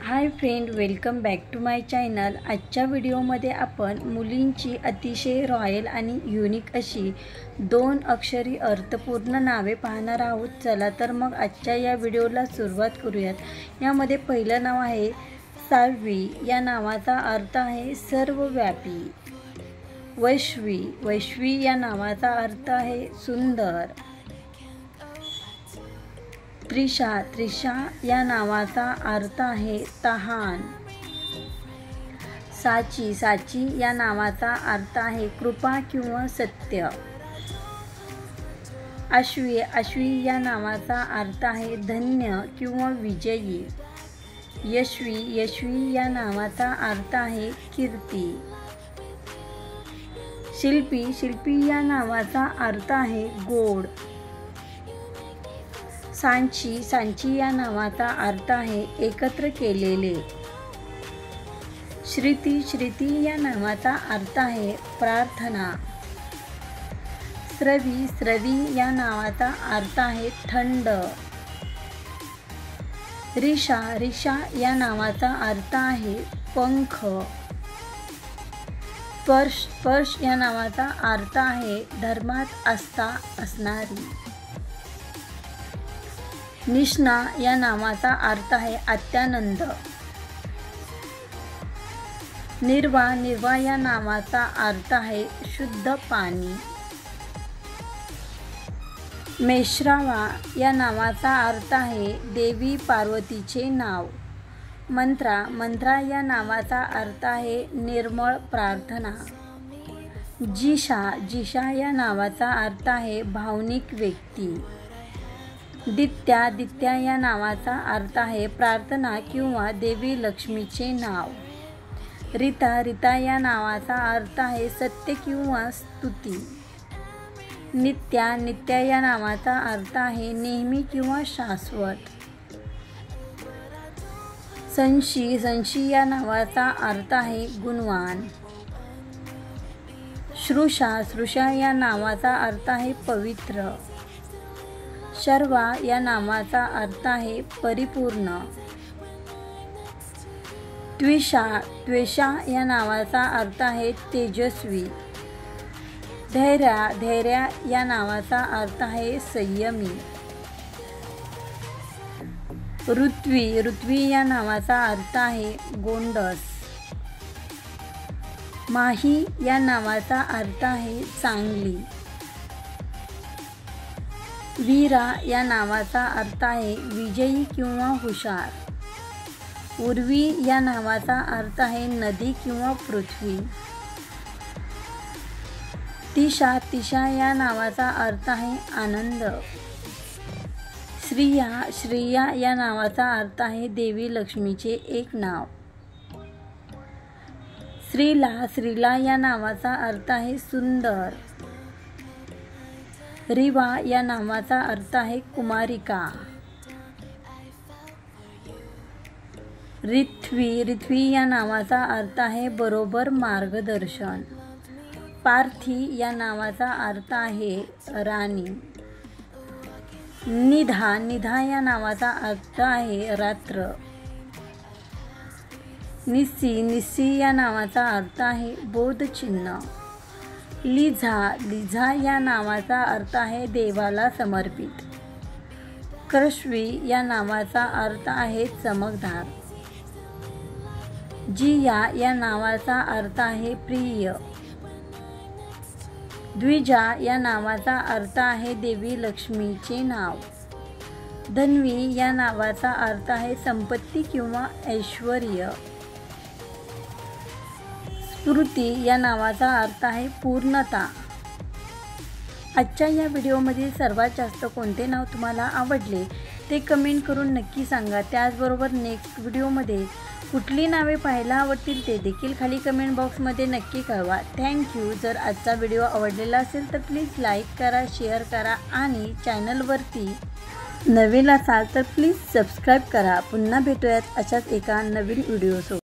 High friend, welcome back to my channel. आजच्या व्हिडिओमध्ये आपण मुलींची अतिशय रॉयल आणि युनिक अशी 2 अक्षरी अर्थपूर्ण नावे पाहणार आहोत। चला तर मग आजच्या या व्हिडिओला सुरुवात करूयात। यामध्ये पहिलं नाव आहे साव्वी। या नावाचा अर्थ आहे सर्वव्यापी। वैश्वी। वैश्वी या नावाचा अर्थ आहे सुंदर। त्रिशा। त्रिशा या नावाचा अर्थ आहे तहान। साची। साची या नावाचा अर्थ आहे कृपा किंवा सत्य। अश्वी। अश्वी या नावाचा अर्थ आहे धन्य किंवा विजयी। यशवी। यशवी या नावाचा अर्थ आहे कीर्ती। शिल्पी। शिल्पी या नावाचा अर्थ आहे गोड। सांची। सांची या नावाचा अर्थ आहे एकत्र केलेले। श्रुती। श्रुती या नावाचा अर्थ आहे प्रार्थना। स्रवी। स्रवी या नावाचा अर्थ आहे थंड। रिषा। रिषा या नावाचा अर्थ आहे पंख। स्पर्श। स्पर्श या नावाचा अर्थ आहे धर्मात आस्था असणारी। निष्णा या नावाचा अर्थ आहे अत्यानंद। निर्वा। निर्वा या नावाचा अर्थ आहे शुद्ध पाणी। मेश्रावा या नावाचा अर्थ आहे देवी पार्वतीचे नाव। मंत्रा। मंत्रा या नावाचा अर्थ आहे निर्मळ प्रार्थना। जिशा। जिशा या नावाचा अर्थ आहे भावनिक व्यक्ती। दित्या। दित्या या नावाचा अर्थ आहे प्रार्थना किंवा देवी लक्ष्मीचे नाव। रीता। रीता या नावाचा अर्थ आहे सत्य किंवा स्तुती। नित्या। नित्या या नावाचा अर्थ आहे नेहमी किंवा शाश्वत। संशी। संशी या नावाचा अर्थ आहे गुणवान। श्रुषा। श्रुषा या नावाचा अर्थ आहे पवित्र। शर्वा या नावाचा अर्थ आहे परिपूर्ण। त्विषा। त्वेषा या नावाचा अर्थ आहे तेजस्वी। धैर्या। धैर्या या नावाचा अर्थ आहे संयमी। ऋत्वी। ऋत्वी या नावाचा अर्थ आहे गोंडस। माही या नावाचा अर्थ आहे चांगली। वीरा या नावाचा अर्थ आहे विजयी किंवा हुशार। उर्वी या नावाचा अर्थ आहे नदी किंवा पृथ्वी। तिशा। तिशा या नावाचा अर्थ आहे आनंद। श्रिया। श्रिया या नावाचा अर्थ आहे देवी लक्ष्मीचे एक नाव। श्रीला। श्रीला या नावाचा अर्थ आहे सुंदर। रिवा या नावाचा अर्थ आहे कुमारिका। रिथ्वी। रिथ्वी या नावाचा अर्थ आहे बरोबर मार्गदर्शन। पार्थी या नावाचा अर्थ आहे राणी। निधा। निधा या नावाचा अर्थ आहे रात्र। निस्सी। निस्सी या नावाचा अर्थ आहे बोधचिन्ह। लिझा। लिझा या नावाचा अर्थ आहे देवाला समर्पित। कृष्वी या नावाचा अर्थ आहे चमकदार। जिया या नावाचा अर्थ आहे प्रिय। द्विजा या नावाचा अर्थ आहे देवी लक्ष्मीचे नाव। धन्वी या नावाचा अर्थ आहे संपत्ती किंवा ऐश्वर्य। स्मृती या नावाचा अर्थ आहे पूर्णता। आजच्या या व्हिडिओमध्ये सर्वात जास्त कोणते नाव तुम्हाला आवडले ते कमेंट करून नक्की सांगा। त्याचबरोबर नेक्स्ट व्हिडिओमध्ये कुठली नावे पाहायला आवडतील ते देखील खाली कमेंट बॉक्समध्ये नक्की कळवा। थँक्यू। जर आजचा व्हिडिओ आवडलेला असेल तर प्लीज लाईक करा, शेअर करा आणि चॅनलवरती नवीन असाल तर प्लीज सबस्क्राईब करा। पुन्हा भेटूयात अशाच एका नवीन व्हिडिओसोबत।